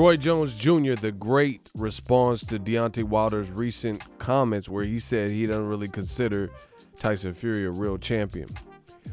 Roy Jones Jr., the great response to Deontay Wilder's recent comments where he said he doesn't really consider Tyson Fury a real champion.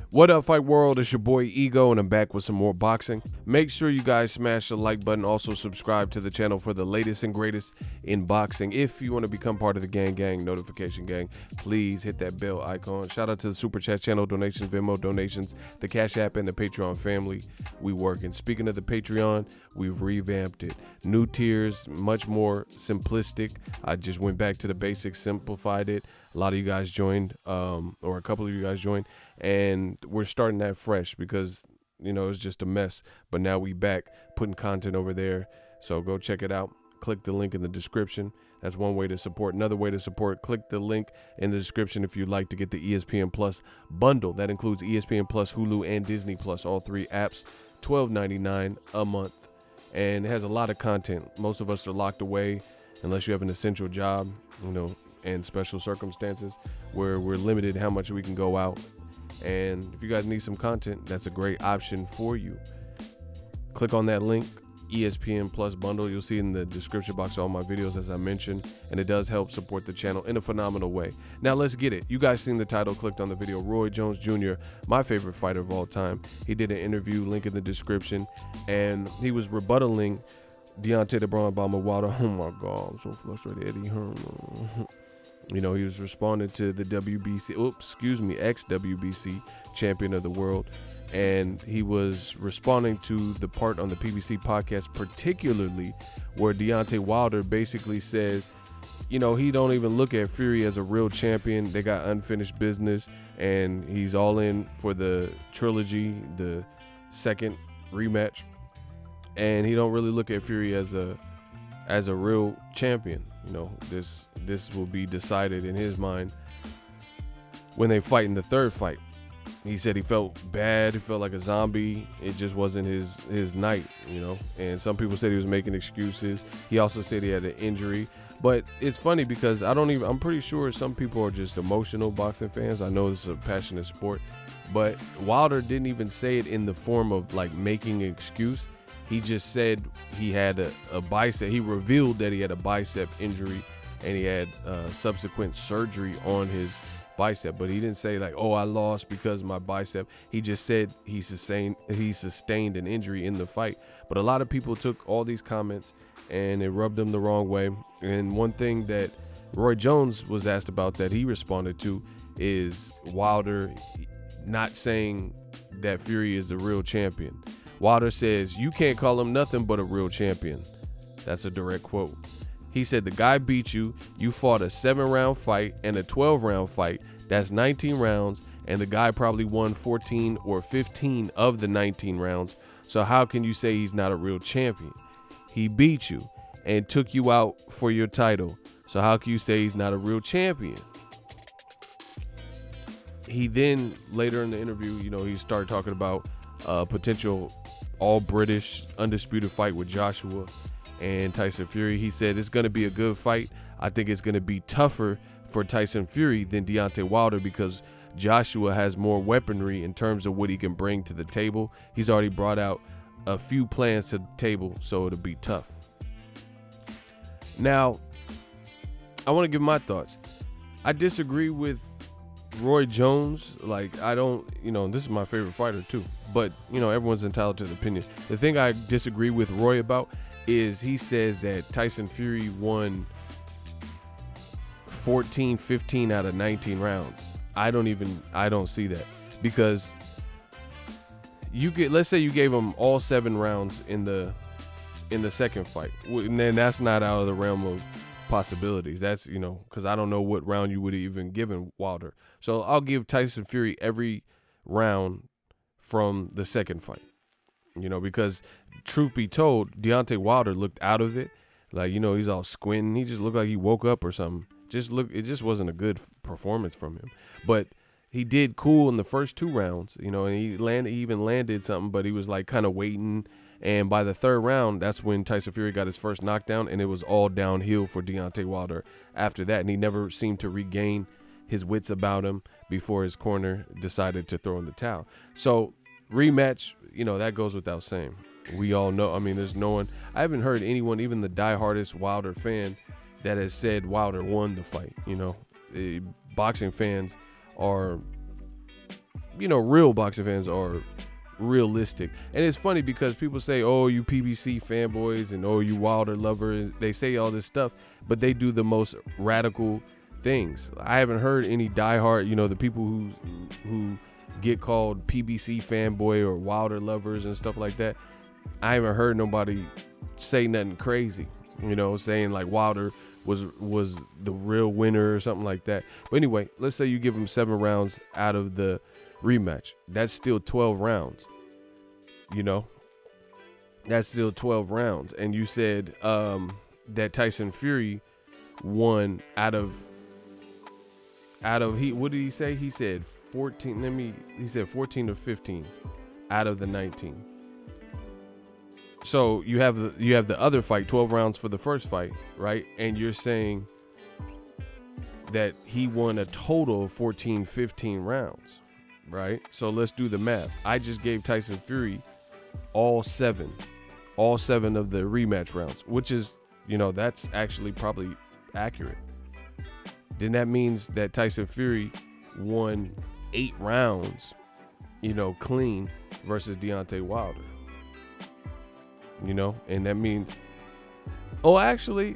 What up, Fight World? It's your boy Ego, and I'm back with some more boxing. Make sure you guys smash the like button. Also subscribe to the channel for the latest and greatest in boxing. If you want to become part of the gang notification gang, please hit that bell icon. Shout out to the Super Chat channel, donations, Venmo donations, the Cash App, and the Patreon family. We work. And speaking of the Patreon, we've revamped it. New tiers, much more simplistic. I just went back to the basics, simplified it. A lot of you guys joined, or a couple of you guys joined, and we're starting that fresh because, you know, it's just a mess. But now we back putting content over there. So go check it out. Click the link in the description. That's one way to support. Another way to support, click the link in the description if you'd like to get the ESPN Plus bundle. That includes ESPN Plus, Hulu, and Disney Plus, all three apps, $12.99 a month. And it has a lot of content. Most of us are locked away unless you have an essential job, you know, and special circumstances where we're limited how much we can go out. And if you guys need some content, that's a great option for you. Click on that link, ESPN Plus bundle. You'll see in the description box all my videos, as I mentioned, and it does help support the channel in a phenomenal way. Now let's get it. You guys seen the title, clicked on the video. Roy Jones Jr., my favorite fighter of all time. He did an interview, link in the description, and he was rebuttaling Deontay the Braun Bomber Wilder. Oh my God, I'm so frustrated. Eddie Hearn. You know, he was responding to the ex-WBC champion of the world. And he was responding to the part on the PBC podcast, particularly where Deontay Wilder basically says, you know, he don't even look at Fury as a real champion. They got unfinished business, and he's all in for the trilogy, the second rematch. And he don't really look at Fury as a real champion. You know, this will be decided in his mind when they fight in the third fight. He said he felt bad. He felt like a zombie. It just wasn't his night, you know. And some people said he was making excuses. He also said he had an injury. But it's funny because I'm pretty sure some people are just emotional boxing fans. I know this is a passionate sport. But Wilder didn't even say it in the form of like making an excuse. He just said he had a bicep. He revealed that he had a bicep injury and he had subsequent surgery on his bicep. But he didn't say like, oh, I lost because of my bicep. He just said he sustained an injury in the fight. But a lot of people took all these comments and it rubbed them the wrong way. And one thing that Roy Jones was asked about that he responded to is Wilder not saying that Fury is the real champion. Wilder says, you can't call him nothing but a real champion. That's a direct quote. He said, the guy beat you. You fought a 7-round fight and a 12-round fight. That's 19 rounds, and the guy probably won 14 or 15 of the 19 rounds. So how can you say he's not a real champion? He beat you and took you out for your title. So how can you say he's not a real champion? He then, later in the interview, you know, he started talking about potential all-British undisputed fight with Joshua and Tyson Fury. He said it's going to be a good fight. I think it's going to be tougher for Tyson Fury than Deontay Wilder because Joshua has more weaponry in terms of what he can bring to the table. He's already brought out a few plans to the table, so it'll be tough. Now, I want to give my thoughts. I disagree with Roy Jones. Like, I don't, you know, this is my favorite fighter too, but you know, everyone's entitled to the opinion. The thing I disagree with Roy about is he says that Tyson Fury won 14, 15 out of 19 rounds. I don't see that because let's say you gave him all 7 rounds in the second fight, and then that's not out of the realm of possibilities. That's, you know, because I don't know what round you would have even given Wilder. So I'll give Tyson Fury every round from the second fight, you know, because truth be told, Deontay Wilder looked out of it. Like, you know, he's all squinting. He just looked like he woke up or something. It just wasn't a good performance from him. But he did cool in the first 2 rounds, you know, and he even landed something, but he was like kind of waiting. And by the 3rd round, that's when Tyson Fury got his first knockdown, and it was all downhill for Deontay Wilder after that. And he never seemed to regain his wits about him before his corner decided to throw in the towel. So rematch, you know, that goes without saying. We all know. I mean, there's no one. I haven't heard anyone, even the diehardest Wilder fan, that has said Wilder won the fight. Boxing fans are, real boxing fans are realistic. And it's funny because people say, oh, you PBC fanboys and oh, you Wilder lovers. They say all this stuff, but they do the most radical things. I haven't heard any diehard, the people who get called PBC fanboy or Wilder lovers and stuff like that. I haven't heard nobody say nothing crazy, saying like Wilder was the real winner or something like that. But anyway, let's say you give him 7 rounds out of the rematch. That's still 12 rounds. That's still 12 rounds. And you said that Tyson Fury won out of what did he say? He said 14. He said 14 or 15 out of the 19. So you have the other fight, 12 rounds for the first fight, right? And you're saying that he won a total of 14, 15 rounds, right? So let's do the math. I just gave Tyson Fury all seven of the rematch rounds, which is, that's actually probably accurate. Then that means that Tyson Fury won 8 rounds, clean versus Deontay Wilder. And that means, I'm trying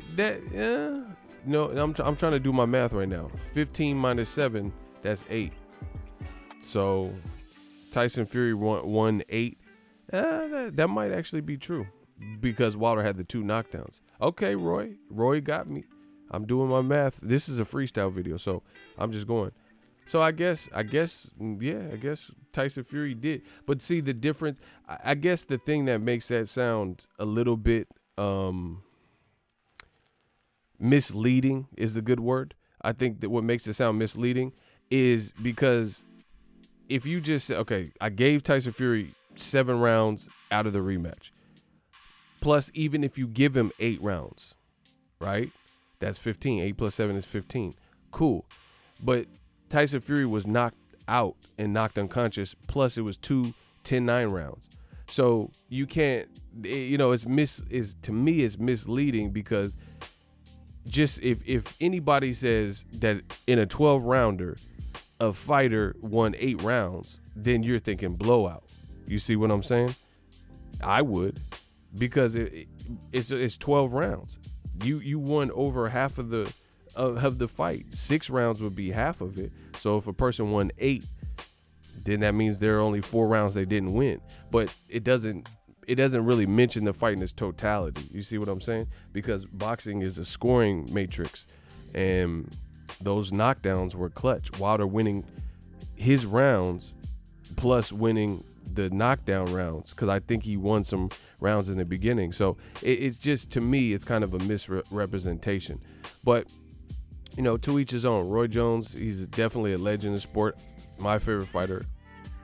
to do my math right now. 15 minus 7, that's 8. So Tyson Fury won 8. That might actually be true because Wilder had the 2 knockdowns. Okay, Roy got me. I'm doing my math. This is a freestyle video, so I'm just going. So I guess Tyson Fury did. But see the difference, I guess the thing that makes that sound a little bit misleading is the good word. I think that what makes it sound misleading is because if you just say, okay, I gave Tyson Fury 7 rounds out of the rematch. Plus, even if you give him 8 rounds, right? That's 15. 8 plus 7 is 15. Cool. But Tyson Fury was knocked out and knocked unconscious. Plus, it was 2 10-9 rounds. So you can't, to me, it's misleading because just if anybody says that in a 12 rounder, a fighter won 8 rounds, then you're thinking blowout. You see what I'm saying? I would, because it's 12 rounds. You won over half of the fight. 6 rounds would be half of it. So if a person won 8, then that means there are only 4 rounds they didn't win. But it doesn't really mention the fight in its totality. You see what I'm saying? Because boxing is a scoring matrix, and those knockdowns were clutch. Wilder winning his rounds plus winning the knockdown rounds, because I think he won some rounds in the beginning. So it's just, to me, it's kind of a misrepresentation. But to each his own. Roy Jones, he's definitely a legend in the sport, my favorite fighter.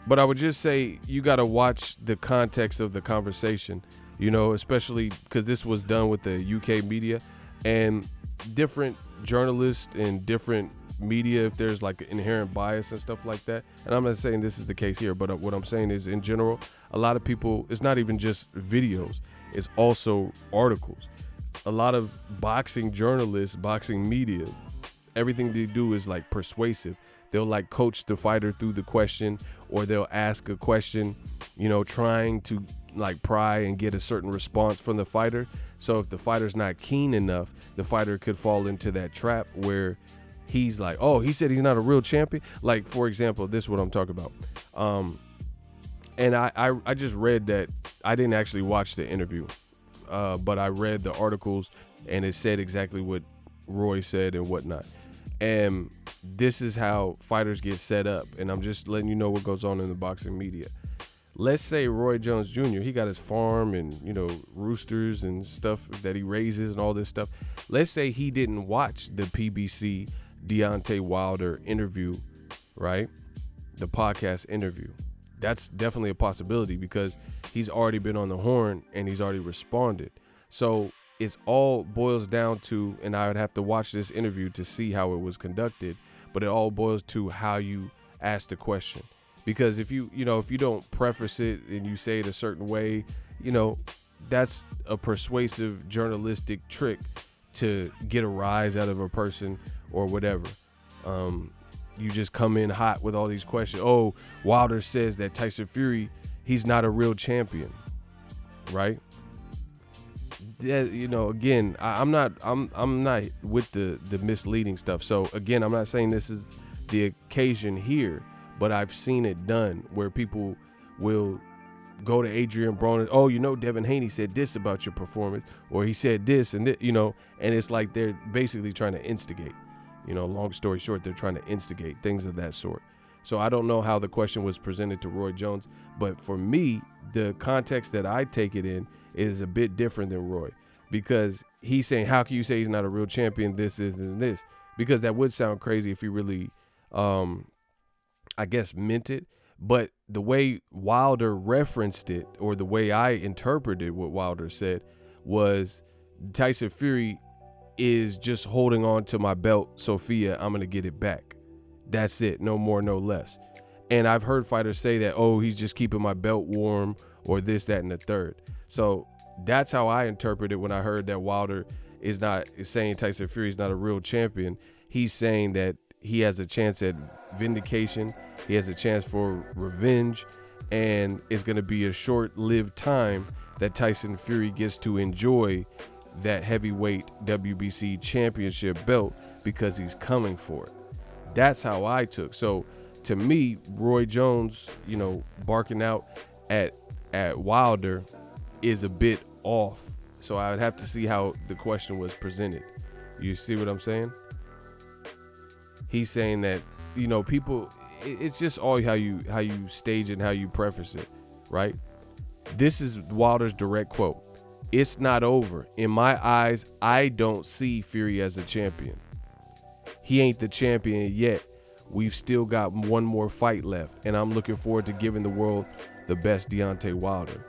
But I would just say you got to watch the context of the conversation, especially because this was done with the UK media and different journalists and different media, if there's like inherent bias and stuff like that. And I'm not saying this is the case here, but what I'm saying is, in general, a lot of people, it's not even just videos, it's also articles. A lot of boxing journalists, boxing media, everything they do is like persuasive. They'll like coach the fighter through the question, or they'll ask a question, trying to like pry and get a certain response from the fighter. So if the fighter's not keen enough, the fighter could fall into that trap where he's like, oh, he said he's not a real champion. Like, for example, this is what I'm talking about. And I just read that. I didn't actually watch the interview, but I read the articles, and it said exactly what Roy said and whatnot. And this is how fighters get set up. And I'm just letting you know what goes on in the boxing media. Let's say Roy Jones Jr., he got his farm and, roosters and stuff that he raises and all this stuff. Let's say he didn't watch the PBC Deontay Wilder interview, right? The podcast interview. That's definitely a possibility because he's already been on the horn and he's already responded. So it's all boils down to, and I would have to watch this interview to see how it was conducted, but it all boils to how you ask the question. Because if you don't preface it and you say it a certain way, you know, that's a persuasive journalistic trick to get a rise out of a person or whatever. You just come in hot with all these questions. Oh, Wilder says that Tyson Fury, he's not a real champion, right? That, you know, again, I'm not with the misleading stuff. So again, I'm not saying this is the occasion here, but I've seen it done where people will go to Adrian Broner. Oh, you know, Devin Haney said this about your performance, or he said this and you know, and it's like they're basically trying to instigate. You know, long story short, they're trying to instigate things of that sort. So I don't know how the question was presented to Roy Jones, but for me, the context that I take it in is a bit different than Roy, because he's saying, how can you say he's not a real champion? This is this, because that would sound crazy if he really, I guess, meant it. But the way Wilder referenced it, or the way I interpreted what Wilder said, was Tyson Fury is just holding on to my belt, Sophia, I'm going to get it back. That's it. No more, no less. And I've heard fighters say that, oh, he's just keeping my belt warm, or this, that, and the third. So that's how I interpret it when I heard that Wilder is saying Tyson Fury is not a real champion. He's saying that he has a chance at vindication. He has a chance for revenge, and it's going to be a short-lived time that Tyson Fury gets to enjoy that heavyweight WBC championship belt, because he's coming for it. That's how I took. So to me, Roy Jones, you know, barking out at Wilder is a bit off. So I would have to see how the question was presented. You see what I'm saying? He's saying that, you know, people, it's just all how you stage it and how you preface it, right? This is Wilder's direct quote. It's not over. In my eyes, I don't see Fury as a champion. He ain't the champion yet. We've still got one more fight left, and I'm looking forward to giving the world the best Deontay Wilder.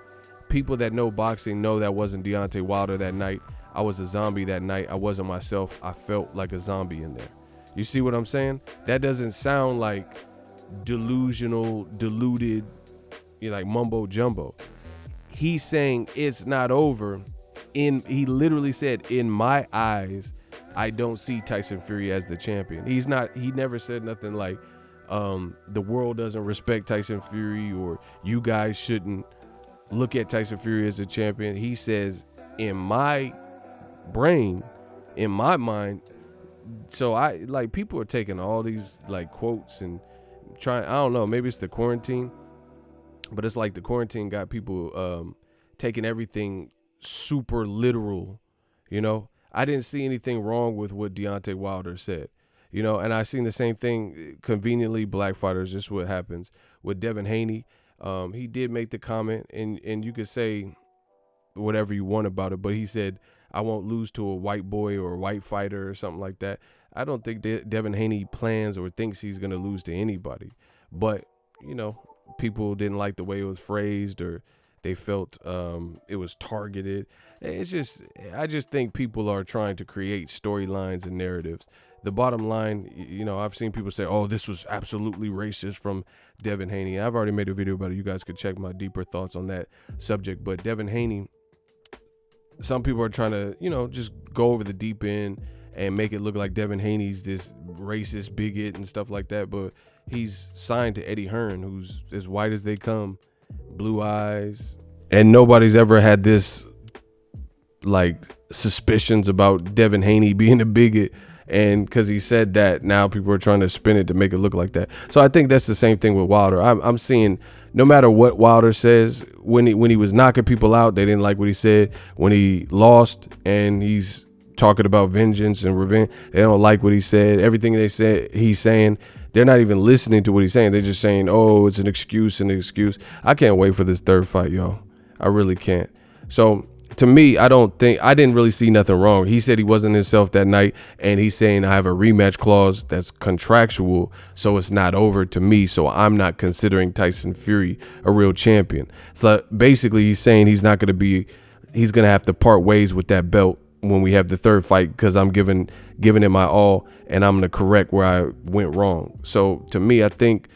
People that know boxing know that wasn't Deontay Wilder that night. I was a zombie that night. I wasn't myself. I felt like a zombie in there. You see what I'm saying? That doesn't sound like delusional, deluded, you know, like mumbo jumbo. He's saying it's not over. He literally said, in my eyes, I don't see Tyson Fury as the champion. He never said nothing like the world doesn't respect Tyson Fury, or you guys shouldn't look at Tyson Fury as a champion. He says, in my brain, in my mind. So people are taking all these like quotes and trying, I don't know, maybe it's the quarantine, but it's like the quarantine got people taking everything super literal, you know. I didn't see anything wrong with what Deontay Wilder said, you know, and I seen the same thing, conveniently, black fighters, just what happens with Devin Haney. He did make the comment, and you could say whatever you want about it, but he said, I won't lose to a white boy or a white fighter or something like that. I don't think Devin Haney plans or thinks he's going to lose to anybody. But, you know, people didn't like the way it was phrased, or they felt it was targeted. It's just, I just think people are trying to create storylines and narratives. The bottom line, you know, I've seen people say, oh, this was absolutely racist from Devin Haney. I've already made a video about it. You guys could check my deeper thoughts on that subject. But Devin Haney, some people are trying to, you know, just go over the deep end and make it look like Devin Haney's this racist bigot and stuff like that. But he's signed to Eddie Hearn, who's as white as they come, blue eyes. And nobody's ever had this, like, suspicions about Devin Haney being a bigot. And because he said that, now people are trying to spin it to make it look like that. So I think that's the same thing with Wilder. I'm seeing, no matter what Wilder says, when he was knocking people out, they didn't like what he said. When he lost and he's talking about vengeance and revenge, they don't like what he said. Everything they said, he's saying, they're not even listening to what he's saying. They're just saying, oh, it's an excuse. I can't wait for this third fight, y'all. I really can't. So to me, I didn't really see nothing wrong. He said he wasn't himself that night, and he's saying I have a rematch clause that's contractual, so it's not over to me, so I'm not considering Tyson Fury a real champion. So basically he's saying he's going to have to part ways with that belt when we have the third fight, because I'm giving it my all, and I'm going to correct where I went wrong. So to me, I think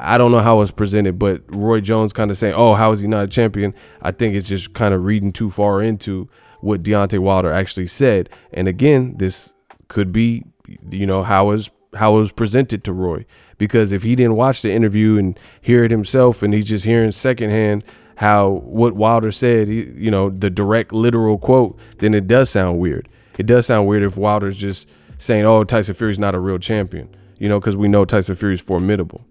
I don't know how it's presented, but Roy Jones kind of saying, oh, how is he not a champion? I think it's just kind of reading too far into what Deontay Wilder actually said. And again, this could be, you know, how it was presented to Roy, because if he didn't watch the interview and hear it himself, and he's just hearing secondhand what Wilder said, you know, the direct literal quote, then it does sound weird. It does sound weird if Wilder's just saying, oh, Tyson Fury's not a real champion, you know, because we know Tyson Fury's formidable,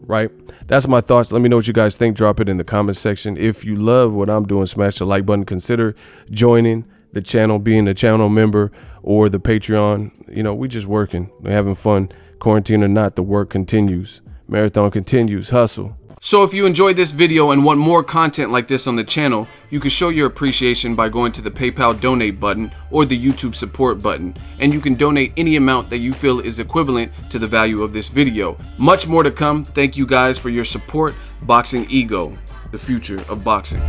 right? That's my thoughts. Let me know what you guys think. Drop it in the comment section. If you love what I'm doing, smash the like button. Consider joining the channel, being a channel member, or the Patreon. You know, we just working. We're having fun. Quarantine or not, the work continues. Marathon continues. Hustle. So if you enjoyed this video and want more content like this on the channel, you can show your appreciation by going to the PayPal donate button or the YouTube support button, and you can donate any amount that you feel is equivalent to the value of this video. Much more to come. Thank you guys for your support. Boxing Ego, the future of boxing.